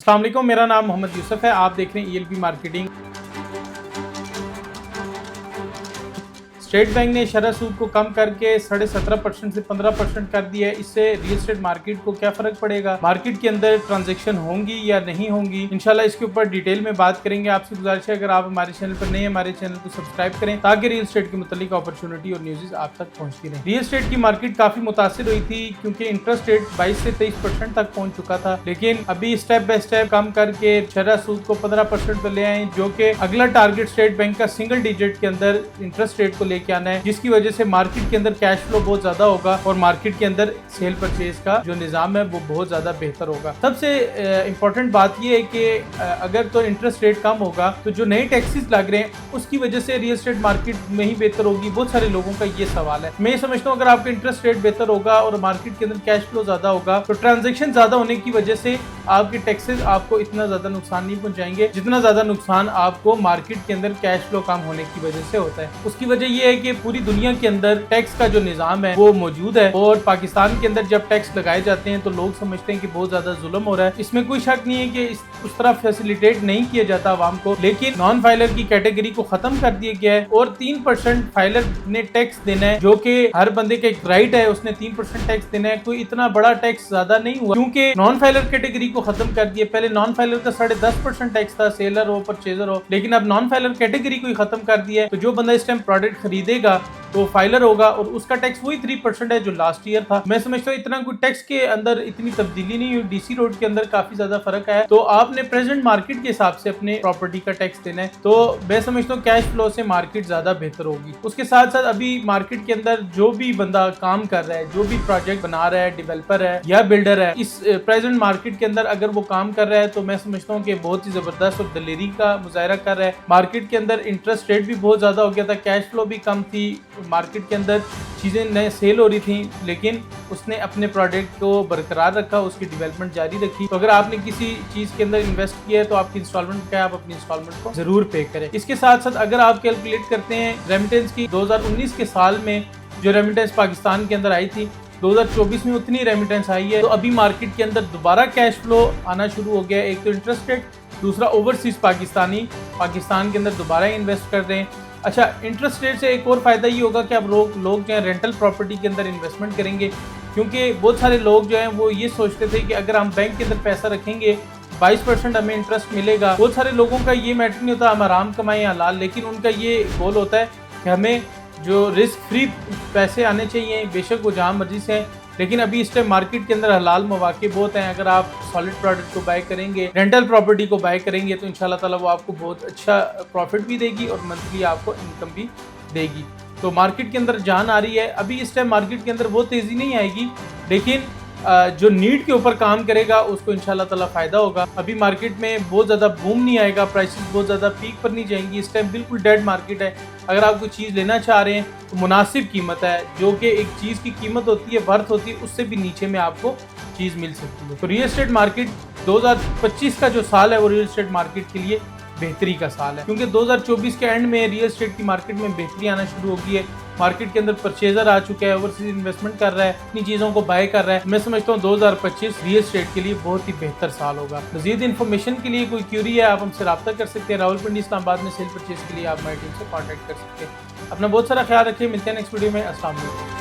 अस्सलाम वालेकुम, मेरा नाम मोहम्मद यूसुफ है। आप देख रहे हैं ELP मार्केटिंग। स्टेट बैंक ने शरह सूद को कम करके 17.5% से 15% कर दिया है। इससे रियल एस्टेट मार्केट को क्या फर्क पड़ेगा, मार्केट के अंदर ट्रांजैक्शन होंगी या नहीं होंगी, इंशाल्लाह इसके ऊपर डिटेल में बात करेंगे। आपसे गुजारिश है अगर आप हमारे चैनल पर नए हैं, हमारे चैनल को सब्सक्राइब करें ताकि रियल एस्टेट के मुतालिक अपॉर्चुनिटी और न्यूज़ आप तक पहुंचती रहे। रियल एस्टेट की मार्केट काफी मुतासिर हुई थी क्योंकि इंटरेस्ट रेट 22 से 23% तक पहुंच चुका था, लेकिन अभी स्टेप बाय स्टेप कम करके शरह सूद को 15% पर ले आए, जो कि अगला टारगेट स्टेट बैंक का सिंगल डिजिट के अंदर इंटरेस्ट रेट को लेके आना है, जिसकी वजह से मार्केट के अंदर कैश फ्लो बहुत ज्यादा होगा और मार्केट के अंदर सेल परचेज का जो निजाम है वो बहुत ज्यादा बेहतर होगा। सबसे इंपॉर्टेंट बात यह है कि अगर तो इंटरेस्ट रेट कम होगा तो जो नए टैक्सेस लग रहे हैं उसकी वजह से रियल एस्टेट मार्केट में ही बेहतर होगी। बहुत सारे लोगों का ये सवाल है। मैं समझता हूँ अगर आपका इंटरेस्ट रेट बेहतर होगा और मार्केट के अंदर कैश फ्लो ज्यादा होगा तो ट्रांजेक्शन ज्यादा होने की वजह से आपके टैक्सेस आपको इतना ज्यादा नुकसान नहीं पहुंचाएंगे जितना ज्यादा नुकसान आपको मार्केट के अंदर कैश फ्लो कम होने की वजह से होता है। उसकी वजह यह है कि पूरी दुनिया के अंदर टैक्स का जो निजाम है वो मौजूद है और पाकिस्तान के अंदर जब टैक्स लगाए जाते हैं तो लोग समझते हैं कि बहुत ज्यादा जुल्म हो रहा है। इसमें कोई शक नहीं है कि उस तरह फैसिलिटेट नहीं किया जाता आवाम को, लेकिन नॉन फाइलर की कैटेगरी को खत्म कर दिया गया है और 3% फाइलर ने टैक्स देना है, जो कि हर बंदे का एक राइट है, उसने 3% टैक्स देना है। कोई इतना बड़ा टैक्स ज्यादा नहीं हुआ क्योंकि नॉन फाइलर कैटेगरी को खत्म कर दिया। पहले नॉन फाइलर का 10.5% टैक्स था, सेलर हो परचेजर हो, लेकिन अब नॉन फाइलर कैटेगरी को ही खत्म कर दिया है। तो जो बंदा इस टाइम प्रोडक्ट खरीदेगा तो फाइलर होगा और उसका टैक्स वही 3% है जो लास्ट ईयर था। मैं समझता हूँ इतना कोई टैक्स के अंदर इतनी तब्दीली नहीं हुई। डीसी रोड के अंदर काफी ज्यादा फर्क है, तो आपने प्रेजेंट मार्केट के हिसाब से अपने प्रॉपर्टी का टैक्स देना है। तो मैं समझता हूँ कैश फ्लो से मार्केट ज्यादा बेहतर होगी। उसके साथ साथ अभी मार्केट के अंदर जो भी बंदा काम कर रहा है, जो भी प्रोजेक्ट बना रहा है, डेवलपर है या बिल्डर है, इस प्रेजेंट मार्केट के अंदर अगर वो काम कर रहा है तो मैं समझता हूँ कि बहुत ही जबरदस्त और दलेरी का मुजाहरा कर रहा है। मार्केट के अंदर इंटरेस्ट रेट भी बहुत ज्यादा हो गया था, कैश फ्लो भी कम थी, मार्केट के अंदर चीज़ें नए सेल हो रही थी, लेकिन उसने अपने प्रोडक्ट को बरकरार रखा, उसकी डेवलपमेंट जारी रखी। तो अगर आपने किसी चीज़ के अंदर इन्वेस्ट किया है तो आपकी इंस्टॉलमेंट क्या है, आप अपनी इंस्टॉलमेंट को जरूर पे करें। इसके साथ साथ अगर आप कैलकुलेट करते हैं रेमिटेंस की, 2019 के साल में जो रेमिटेंस पाकिस्तान के अंदर आई थी 2024 में उतनी रेमिटेंस आई है। तो अभी मार्केट के अंदर दोबारा कैश फ्लो आना शुरू हो गया है। एक तो इंटरेस्ट रेट, दूसरा ओवरसीज पाकिस्तान के अंदर दोबारा इन्वेस्ट कर रहे हैं। अच्छा, इंटरेस्ट रेट से एक और फायदा ये होगा कि अब लोग जो है रेंटल प्रॉपर्टी के अंदर इन्वेस्टमेंट करेंगे, क्योंकि बहुत सारे लोग जो हैं वो ये सोचते थे कि अगर हम बैंक के अंदर पैसा रखेंगे 22% हमें इंटरेस्ट मिलेगा। बहुत सारे लोगों का ये मैटर नहीं होता हम आराम कमाएं या हलाल, लेकिन उनका ये गोल होता है कि हमें जो रिस्क फ्री पैसे आने चाहिए, बेशक वो जहाँ मर्जी से हैं। लेकिन अभी इस टाइम मार्केट के अंदर हलाल मौके बहुत हैं। अगर आप सॉलिड प्रोडक्ट को बाय करेंगे, रेंटल प्रॉपर्टी को बाय करेंगे तो इंशाल्लाह ताला वो आपको बहुत अच्छा प्रॉफिट भी देगी और मंथली आपको इनकम भी देगी। तो मार्केट के अंदर जान आ रही है। अभी इस टाइम मार्केट के अंदर वो तेज़ी नहीं आएगी, लेकिन जो नीड के ऊपर काम करेगा उसको इंशाल्लाह ताला फ़ायदा होगा। अभी मार्केट में बहुत ज़्यादा बूम नहीं आएगा, प्राइसेस बहुत ज़्यादा पीक पर नहीं जाएंगी। इस टाइम बिल्कुल डेड मार्केट है। अगर आप कोई चीज़ लेना चाह रहे हैं तो मुनासिब कीमत है, जो कि एक चीज़ की कीमत होती है, वर्थ होती है, उससे भी नीचे में आपको चीज़ मिल सकती है। तो रियल एस्टेट मार्केट 2025 का जो साल है वो रियल एस्टेट मार्केट के लिए बेहतरी का साल है, क्योंकि 2024 के एंड में रियल एस्टेट की मार्केट में बेहतरी आना शुरू हो गई है। मार्केट के अंदर परचेजर आ चुका है, ओवरसीज इन्वेस्टमेंट कर रहा है, अपनी चीज़ों को बाय कर रहा है। मैं समझता हूँ 2025 रियल एस्टेट के लिए बहुत ही बेहतर साल होगा। मज़ीद इन्फॉर्मेशन के लिए कोई क्यूरी है आप हमसे रब्ता कर सकते हैं। रावलपिंडी इस्लामाबाद में सेल परचेज के लिए आप हमारी टीम से कॉन्टैक्ट कर सकते हैं। अपना बहुत सारा ख्याल रखिए। मिलते हैं नेक्स्ट वीडियो में। अस्सलाम वालेकुम।